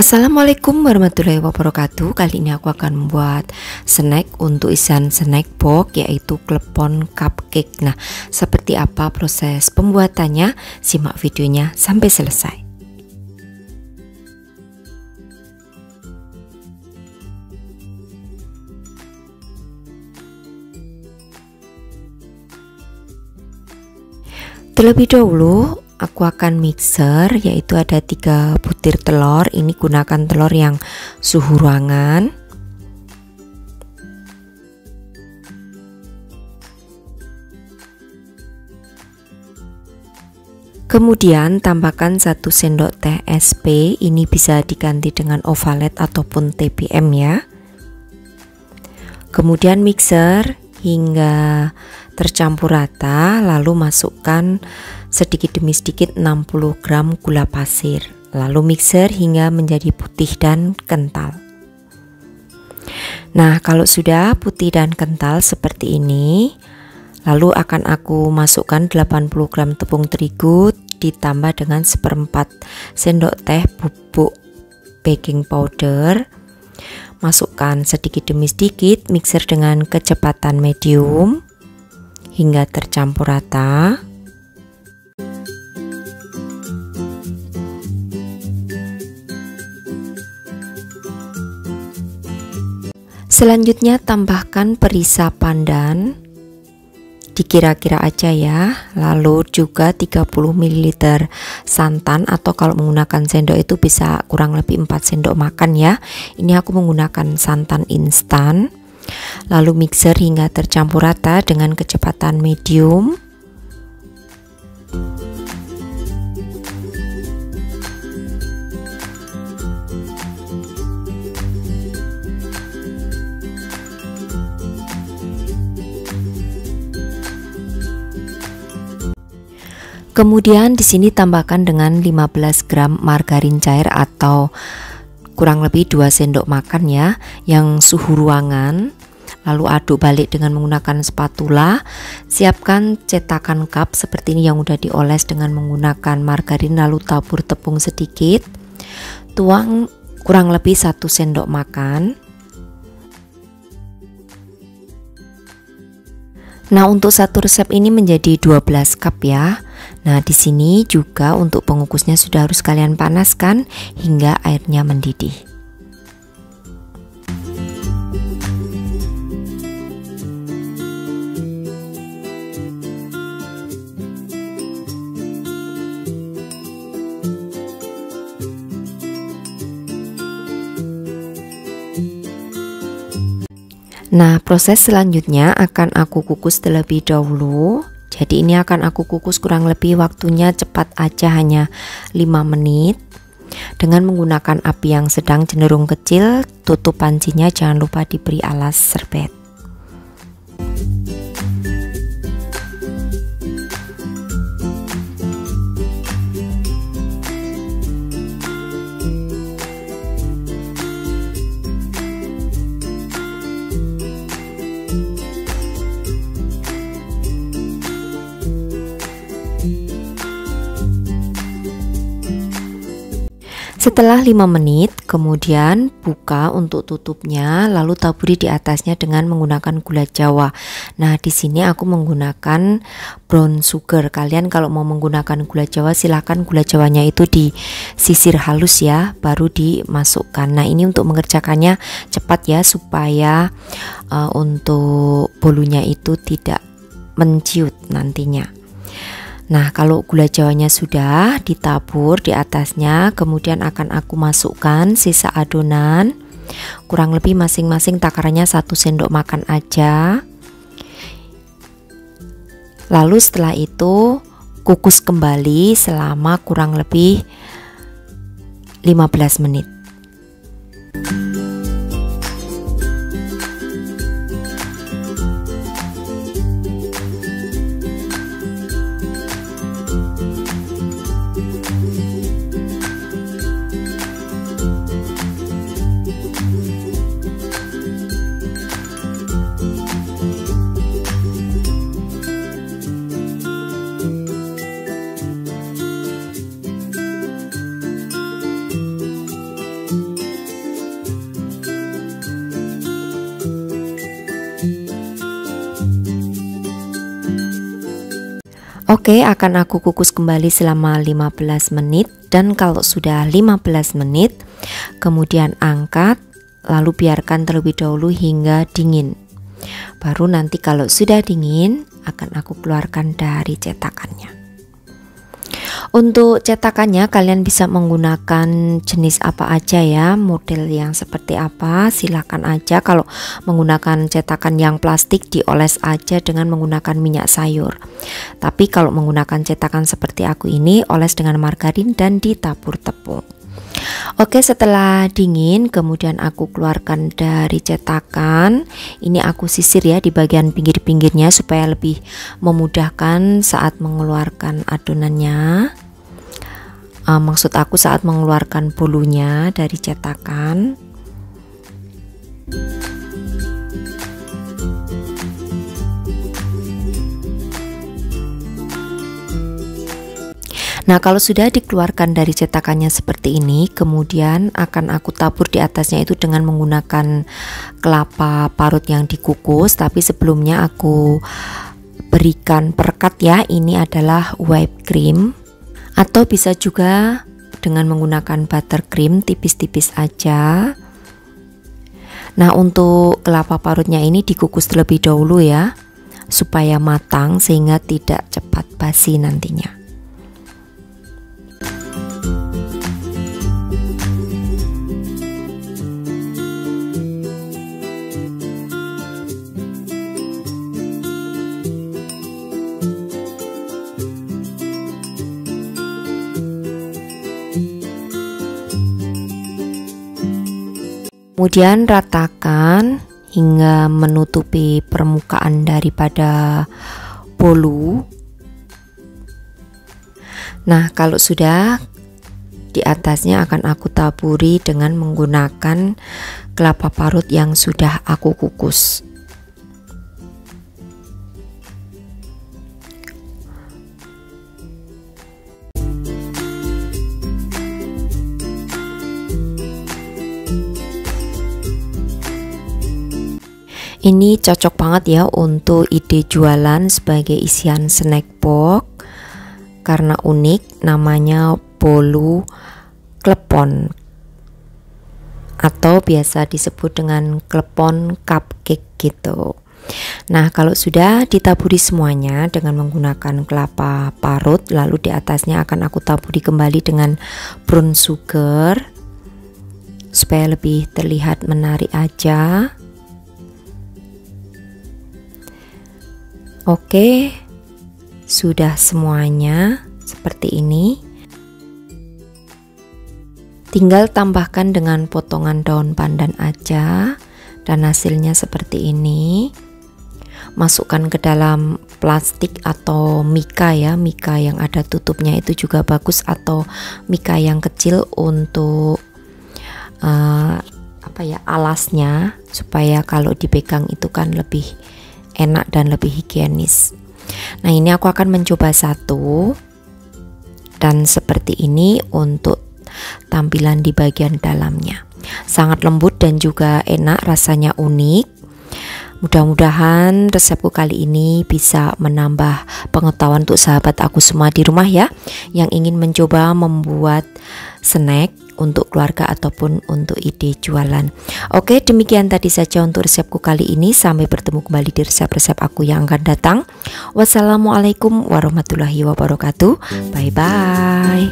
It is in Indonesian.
Assalamualaikum warahmatullahi wabarakatuh. Kali ini aku akan membuat snack untuk isian snack box, yaitu klepon cupcake. Nah, seperti apa proses pembuatannya? Simak videonya sampai selesai. Terlebih dahulu aku akan mixer, yaitu ada 3 butir telur. Ini gunakan telur yang suhu ruangan. Kemudian tambahkan 1 sendok teh SP. Ini bisa diganti dengan ovalet ataupun TBM ya. Kemudian mixer hingga tercampur rata, lalu masukkan sedikit demi sedikit 60 gram gula pasir, lalu mixer hingga menjadi putih dan kental. Nah, kalau sudah putih dan kental seperti ini, lalu akan aku masukkan 80 gram tepung terigu ditambah dengan 1/4 sendok teh bubuk baking powder. Masukkan sedikit demi sedikit, mixer dengan kecepatan medium hingga tercampur rata. Selanjutnya tambahkan perisa pandan, dikira-kira aja ya. Lalu juga 30 ml santan, atau kalau menggunakan sendok itu bisa kurang lebih 4 sendok makan ya. Ini aku menggunakan santan instan. Lalu mixer hingga tercampur rata dengan kecepatan medium. Kemudian di sini tambahkan dengan 15 gram margarin cair atau kurang lebih 2 sendok makan ya, yang suhu ruangan. Lalu aduk balik dengan menggunakan spatula. Siapkan cetakan cup seperti ini yang udah dioles dengan menggunakan margarin, lalu tabur tepung sedikit. Tuang kurang lebih 1 sendok makan. Nah, untuk satu resep ini menjadi 12 cup ya. Nah, di sini juga untuk pengukusnya sudah harus kalian panaskan hingga airnya mendidih. Nah, proses selanjutnya akan aku kukus terlebih dahulu. Jadi ini akan aku kukus kurang lebih waktunya cepat aja, hanya 5 menit. Dengan menggunakan api yang sedang cenderung kecil, tutup pancinya jangan lupa diberi alas serbet. Setelah 5 menit, kemudian buka untuk tutupnya, lalu taburi di atasnya dengan menggunakan gula jawa. Nah, di sini aku menggunakan brown sugar. Kalian kalau mau menggunakan gula jawa, silahkan gula jawanya itu disisir halus ya, baru dimasukkan. Nah, ini untuk mengerjakannya cepat ya, supaya untuk bolunya itu tidak menciut nantinya. Nah, kalau gula jawanya sudah ditabur di atasnya, kemudian akan aku masukkan sisa adonan, kurang lebih masing-masing takarannya 1 sendok makan aja. Lalu setelah itu kukus kembali selama kurang lebih 15 menit. Oke, akan aku kukus kembali selama 15 menit, dan kalau sudah 15 menit kemudian angkat, lalu biarkan terlebih dahulu hingga dingin. Baru nanti kalau sudah dingin akan aku keluarkan dari cetakannya. Untuk cetakannya kalian bisa menggunakan jenis apa aja ya, model yang seperti apa silakan aja. Kalau menggunakan cetakan yang plastik dioles aja dengan menggunakan minyak sayur. Tapi kalau menggunakan cetakan seperti aku ini, oles dengan margarin dan ditabur tepung. Oke, setelah dingin kemudian aku keluarkan dari cetakan. Ini aku sisir ya di bagian pinggir-pinggirnya supaya lebih memudahkan saat mengeluarkan adonannya. Maksud aku saat mengeluarkan bolunya dari cetakan. Nah, kalau sudah dikeluarkan dari cetakannya seperti ini, kemudian akan aku tabur di atasnya itu dengan menggunakan kelapa parut yang dikukus. Tapi sebelumnya aku berikan perekat ya, ini adalah whipped cream, atau bisa juga dengan menggunakan buttercream tipis-tipis aja. Nah, untuk kelapa parutnya ini dikukus terlebih dahulu ya, supaya matang sehingga tidak cepat basi nantinya. Kemudian ratakan hingga menutupi permukaan daripada bolu. Nah, kalau sudah, di atasnya akan aku taburi dengan menggunakan kelapa parut yang sudah aku kukus. Ini cocok banget ya untuk ide jualan sebagai isian snack box karena unik, namanya bolu klepon atau biasa disebut dengan klepon cupcake gitu. Nah, kalau sudah ditaburi semuanya dengan menggunakan kelapa parut, lalu di atasnya akan aku taburi kembali dengan brown sugar supaya lebih terlihat menarik aja. Oke, sudah semuanya seperti ini. Tinggal tambahkan dengan potongan daun pandan aja, dan hasilnya seperti ini. Masukkan ke dalam plastik atau mika ya, mika yang ada tutupnya itu juga bagus, atau mika yang kecil untuk alasnya, supaya kalau dipegang itu kan lebih enak dan lebih higienis. Nah, ini aku akan mencoba satu, dan seperti ini untuk tampilan di bagian dalamnya. Sangat lembut dan juga enak, rasanya unik. Mudah-mudahan resepku kali ini bisa menambah pengetahuan untuk sahabat aku semua di rumah ya, yang ingin mencoba membuat snack untuk keluarga ataupun untuk ide jualan. Oke, demikian tadi saja untuk resepku kali ini. Sampai bertemu kembali di resep-resep aku yang akan datang. Wassalamualaikum warahmatullahi wabarakatuh. Bye bye.